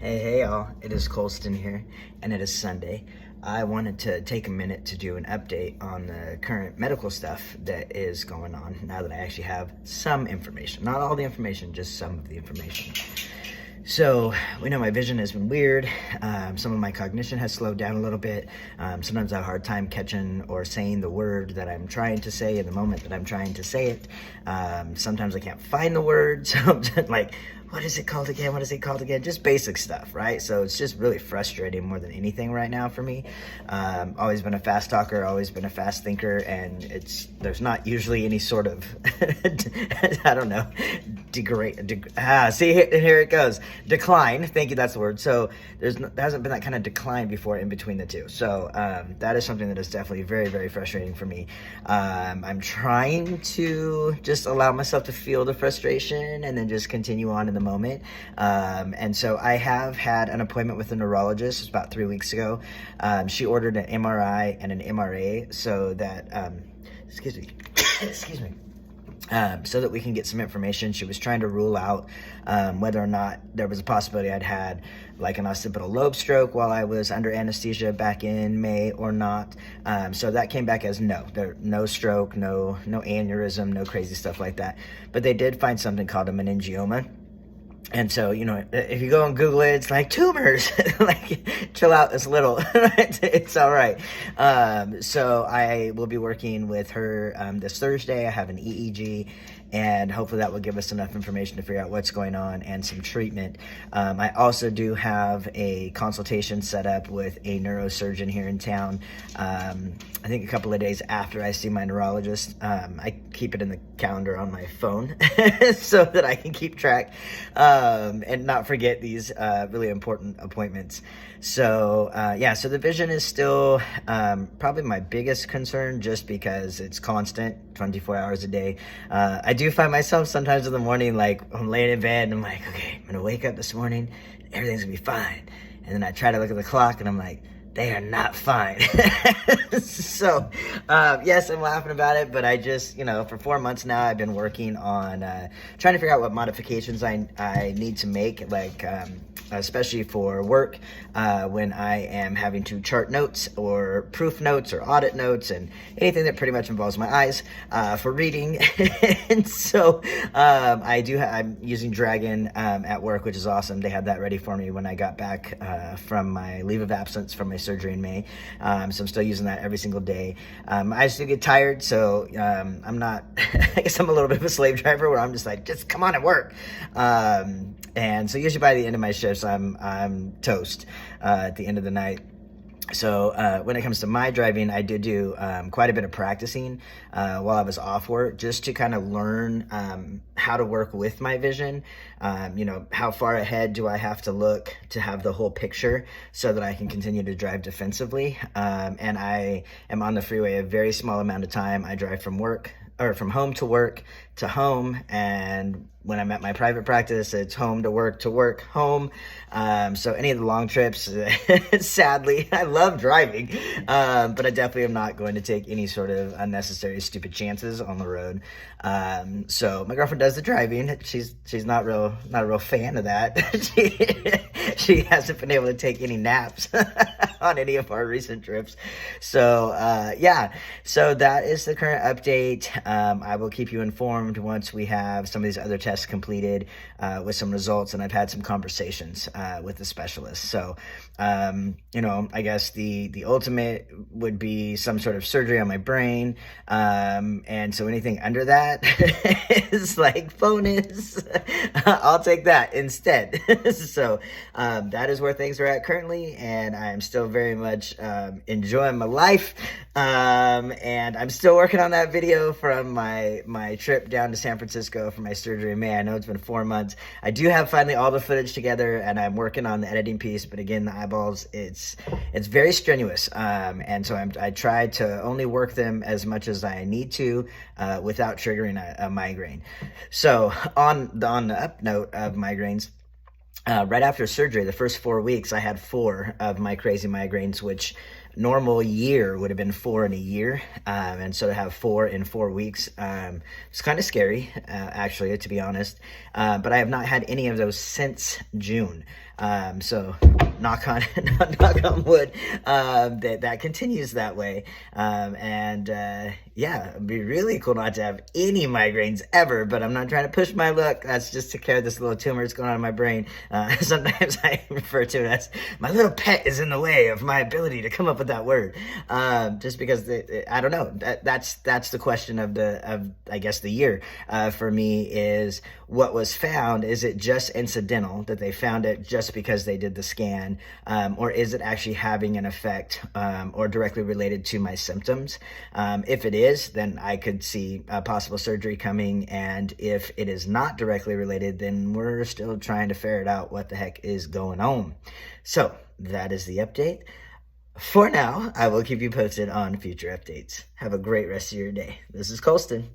Hey y'all, it is Colston here, and it is Sunday. I wanted to take a minute to do an update on the current medical stuff that is going on now that I actually have some information. Not all the information, just some of the information. So, we know my vision has been weird. Some of my cognition has slowed down a little bit. Sometimes I have a hard time catching or saying the word that I'm trying to say in the moment that I'm trying to say it. Sometimes I can't find the word, so I'm just like, what is it called again? What is it called again? Just basic stuff, right? So it's just really frustrating more than anything right now for me. Always been a fast talker, always been a fast thinker, and there's not usually any sort of, I don't know, here it goes. Decline, thank you, that's the word. So there hasn't been that kind of decline before in between the two. So that is something that is definitely very, very frustrating for me. I'm trying to just allow myself to feel the frustration and then just continue on in the moment. And so I have had an appointment with a neurologist. It was about 3 weeks ago. She ordered an MRI and an MRA so that, excuse me, so that we can get some information. She was trying to rule out whether or not there was a possibility I'd had like an occipital lobe stroke while I was under anesthesia back in May or not. So that came back as no stroke, no aneurysm, no crazy stuff like that. But they did find something called a meningioma. And so, if you go and Google it, it's like tumors, like chill out, it's little, it's all right. So I will be working with her this Thursday. I have an EEG, and hopefully that will give us enough information to figure out what's going on and some treatment. I also do have a consultation set up with a neurosurgeon here in town. I think a couple of days after I see my neurologist. I keep it in the calendar on my phone so that I can keep track and not forget these really important appointments. So so the vision is still probably my biggest concern, just because it's constant, 24 hours a day. I do find myself sometimes in the morning, like I'm laying in bed and I'm like, okay, I'm gonna wake up this morning, everything's gonna be fine. And then I try to look at the clock and I'm like, they are not fine. So, yes, I'm laughing about it, but I just, for 4 months now, I've been working on trying to figure out what modifications I need to make, like, especially for work, when I am having to chart notes or proof notes or audit notes and anything that pretty much involves my eyes for reading. And so I'm using Dragon at work, which is awesome. They had that ready for me when I got back from my leave of absence from my surgery in May. So I'm still using that every single day. I still get tired, so I'm not, I guess I'm a little bit of a slave driver where I'm just come on and work. And so usually by the end of my shifts, I'm toast at the end of the night. So when it comes to my driving, I did do quite a bit of practicing while I was off work, just to kind of learn how to work with my vision. How far ahead do I have to look to have the whole picture so that I can continue to drive defensively. And I am on the freeway a very small amount of time. I drive from home to work to home, and when I'm at my private practice, it's home to work, home. So any of the long trips, sadly, I love driving, but I definitely am not going to take any sort of unnecessary stupid chances on the road. So my girlfriend does the driving. She's not a real fan of that. She hasn't been able to take any naps on any of our recent trips. So so that is the current update. I will keep you informed once we have some of these other tests completed with some results, and I've had some conversations with the specialist. So I guess the ultimate would be some sort of surgery on my brain, and so anything under that is like bonus. I'll take that instead. So that is where things are at currently, and I'm still very much enjoying my life, and I'm still working on that video from my trip down to San Francisco for my surgery in May. I know it's been 4 months. I do have finally all the footage together, and I'm working on the editing piece, but again, the eyeballs, it's very strenuous, and so I try to only work them as much as I need to without triggering a migraine. So on the up note of migraines, right after surgery, the first 4 weeks, I had 4 of my crazy migraines, which normal year would have been 4 in a year. And so to have 4 in 4 weeks, it's kind of scary, actually, to be honest. But I have not had any of those since June. So knock on knock on wood, that continues that way. Yeah, it'd be really cool not to have any migraines ever, but I'm not trying to push my luck. That's just to care this little tumor that's going on in my brain. Sometimes I refer to it as my little pet is in the way of my ability to come up with that word. Just because I don't know. That's the question of I guess the year for me is what was found. Is it just incidental that they found it just because they did the scan, or is it actually having an effect or directly related to my symptoms? If it is, then I could see possible surgery coming, and if it is not directly related, then we're still trying to ferret out what the heck is going on. So that is the update. For now, I will keep you posted on future updates. Have a great rest of your day. This is Colston.